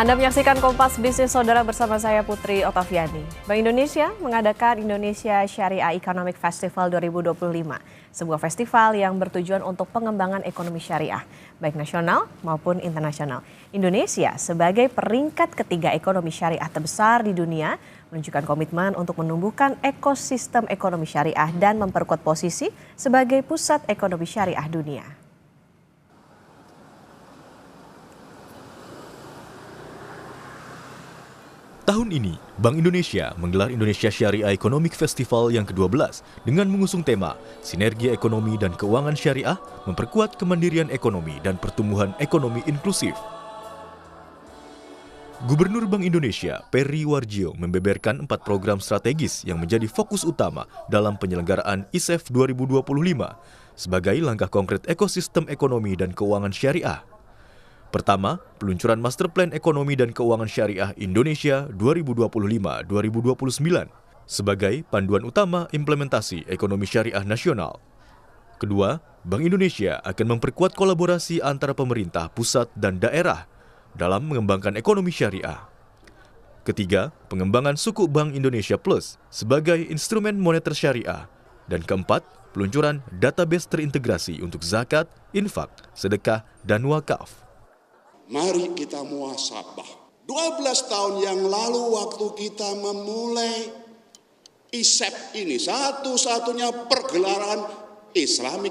Anda menyaksikan Kompas Bisnis Saudara bersama saya Putri Otaviani. Bank Indonesia mengadakan Indonesia Syariah Economic Festival 2025, sebuah festival yang bertujuan untuk pengembangan ekonomi syariah, baik nasional maupun internasional. Indonesia sebagai peringkat ketiga ekonomi syariah terbesar di dunia menunjukkan komitmen untuk menumbuhkan ekosistem ekonomi syariah dan memperkuat posisi sebagai pusat ekonomi syariah dunia. Tahun ini, Bank Indonesia menggelar Indonesia Syariah Economic Festival yang ke-12 dengan mengusung tema Sinergi Ekonomi dan Keuangan Syariah, memperkuat kemandirian ekonomi dan pertumbuhan ekonomi inklusif. Gubernur Bank Indonesia, Peri Warjio, membeberkan 4 program strategis yang menjadi fokus utama dalam penyelenggaraan ISEF 2025 sebagai langkah konkret ekosistem ekonomi dan keuangan syariah. Pertama, peluncuran Master Plan Ekonomi dan Keuangan Syariah Indonesia 2025-2029 sebagai panduan utama implementasi ekonomi syariah nasional. Kedua, Bank Indonesia akan memperkuat kolaborasi antara pemerintah pusat dan daerah dalam mengembangkan ekonomi syariah. Ketiga, pengembangan Sukuk Bank Indonesia Plus sebagai instrumen moneter syariah. Dan keempat, peluncuran database terintegrasi untuk zakat, infak, sedekah, dan wakaf. Mari kita muhasabah. 12 tahun yang lalu waktu kita memulai ISEF ini, satu-satunya pergelaran Islamic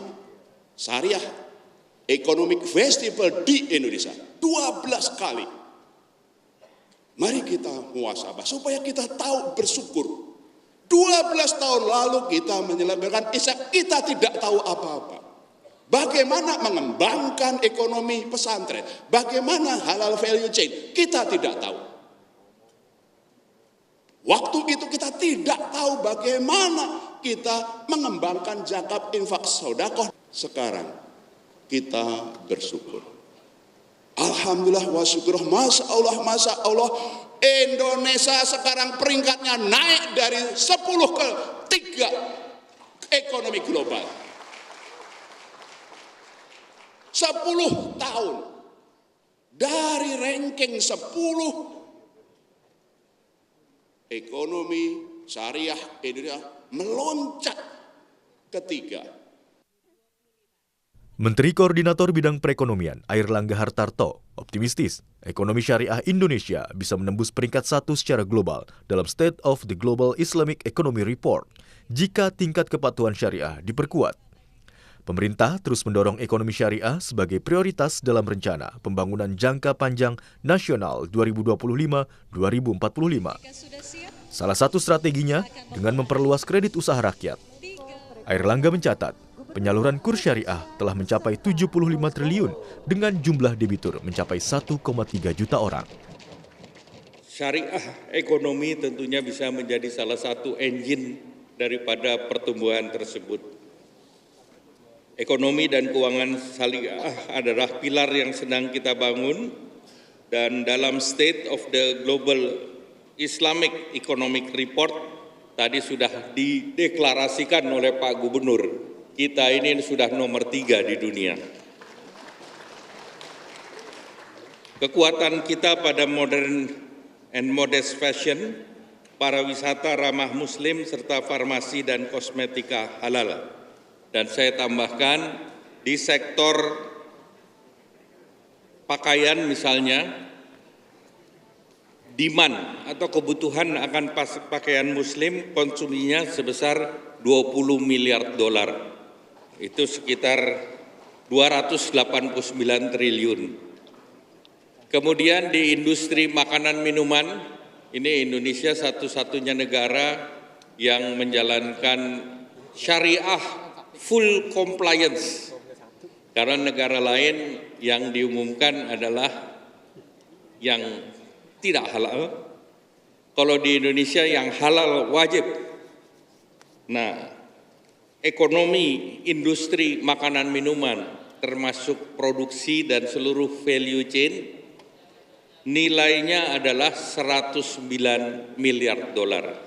Syariah Economic Festival di Indonesia. 12 kali. Mari kita muhasabah supaya kita tahu bersyukur. 12 tahun lalu kita menyelenggarakan ISEF, kita tidak tahu apa-apa. Bagaimana mengembangkan ekonomi pesantren, bagaimana halal value chain, kita tidak tahu. Waktu itu kita tidak tahu bagaimana kita mengembangkan zakat, infak, sedekah. Sekarang kita bersyukur. Alhamdulillah wa syukur, masya Allah, Indonesia sekarang peringkatnya naik dari 10 ke 3 ekonomi global. 10 tahun dari ranking 10 ekonomi syariah Indonesia meloncat ke 3. Menteri Koordinator Bidang Perekonomian Airlangga Hartarto optimistis ekonomi syariah Indonesia bisa menembus peringkat 1 secara global dalam State of the Global Islamic Economy Report jika tingkat kepatuhan syariah diperkuat. Pemerintah terus mendorong ekonomi syariah sebagai prioritas dalam rencana pembangunan jangka panjang nasional 2025-2045. Salah satu strateginya dengan memperluas kredit usaha rakyat. Airlangga mencatat, penyaluran kurs syariah telah mencapai 75 triliun dengan jumlah debitur mencapai 1,3 juta orang. Syariah ekonomi tentunya bisa menjadi salah satu engine daripada pertumbuhan tersebut. Ekonomi dan keuangan syariah adalah pilar yang sedang kita bangun dan dalam State of the Global Islamic Economic Report tadi sudah dideklarasikan oleh Pak Gubernur. Kita ini sudah nomor 3 di dunia. Kekuatan kita pada modern and modest fashion, pariwisata ramah muslim, serta farmasi dan kosmetika halal. Dan saya tambahkan di sektor pakaian misalnya, demand atau kebutuhan akan pakaian muslim konsuminya sebesar 20 miliar dolar. Itu sekitar 289 triliun. Kemudian di industri makanan minuman, ini Indonesia satu-satunya negara yang menjalankan syariah full compliance, karena negara lain yang diumumkan adalah yang tidak halal. Kalau di Indonesia yang halal wajib. Nah, ekonomi industri makanan minuman termasuk produksi dan seluruh value chain nilainya adalah 109 miliar dolar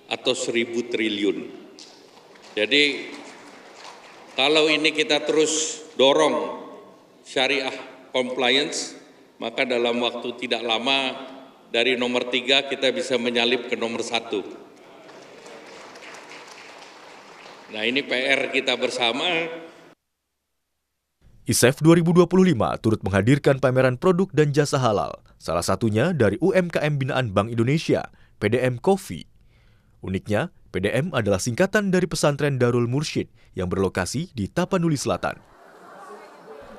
atau 1.000 triliun. Jadi kalau ini kita terus dorong syariah compliance, maka dalam waktu tidak lama dari nomor 3 kita bisa menyalip ke nomor 1. Nah, ini PR kita bersama. ISEF 2025 turut menghadirkan pameran produk dan jasa halal, salah satunya dari UMKM binaan Bank Indonesia, PDM Coffee. Uniknya, PDM adalah singkatan dari Pesantren Darul Mursyid yang berlokasi di Tapanuli Selatan.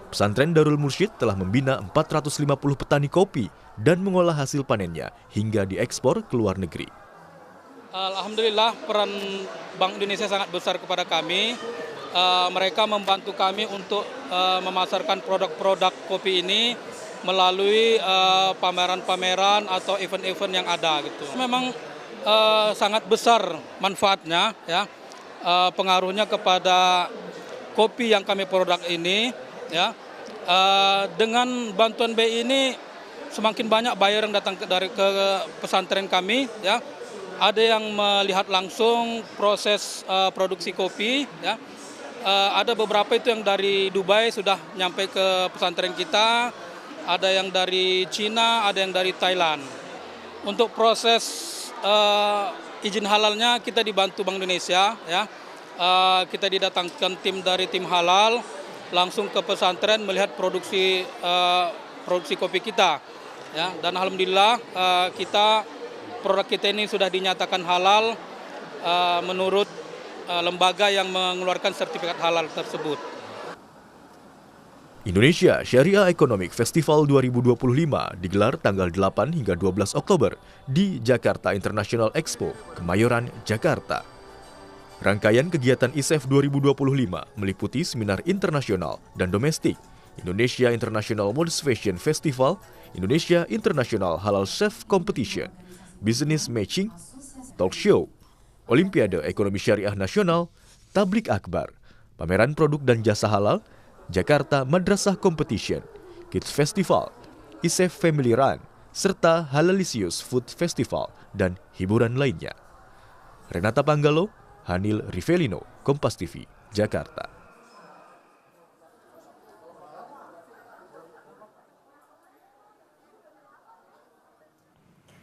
Pesantren Darul Mursyid telah membina 450 petani kopi dan mengolah hasil panennya hingga diekspor ke luar negeri. Alhamdulillah peran Bank Indonesia sangat besar kepada kami. Mereka membantu kami untuk memasarkan produk-produk kopi ini melalui pameran-pameran atau event-event yang ada gitu. Memang sangat besar manfaatnya, ya, pengaruhnya kepada kopi yang kami produk ini, ya. Dengan bantuan BI ini semakin banyak buyer yang datang ke pesantren kami, ya. Ada yang melihat langsung proses produksi kopi, ya. Ada beberapa itu yang dari Dubai sudah nyampe ke pesantren kita, ada yang dari Cina, ada yang dari Thailand. Untuk proses izin halalnya kita dibantu Bank Indonesia, ya. Kita didatangkan tim dari tim halal langsung ke pesantren melihat produksi kopi kita, ya. Dan alhamdulillah produk kita ini sudah dinyatakan halal menurut lembaga yang mengeluarkan sertifikat halal tersebut. Indonesia Syariah Economic Festival 2025 digelar tanggal 8 hingga 12 Oktober di Jakarta International Expo, Kemayoran, Jakarta. Rangkaian kegiatan ISEF 2025 meliputi seminar internasional dan domestik, Indonesia International Modest Fashion Festival, Indonesia International Halal Chef Competition, Business Matching, Talk Show, Olimpiade Ekonomi Syariah Nasional, Tablik Akbar, pameran produk dan jasa halal, Jakarta Madrasah Competition, Kids Festival, ISEF Family Run, serta Halalisius Food Festival dan hiburan lainnya. Renata Panggalo, Hanil Rivelino, Kompas TV, Jakarta.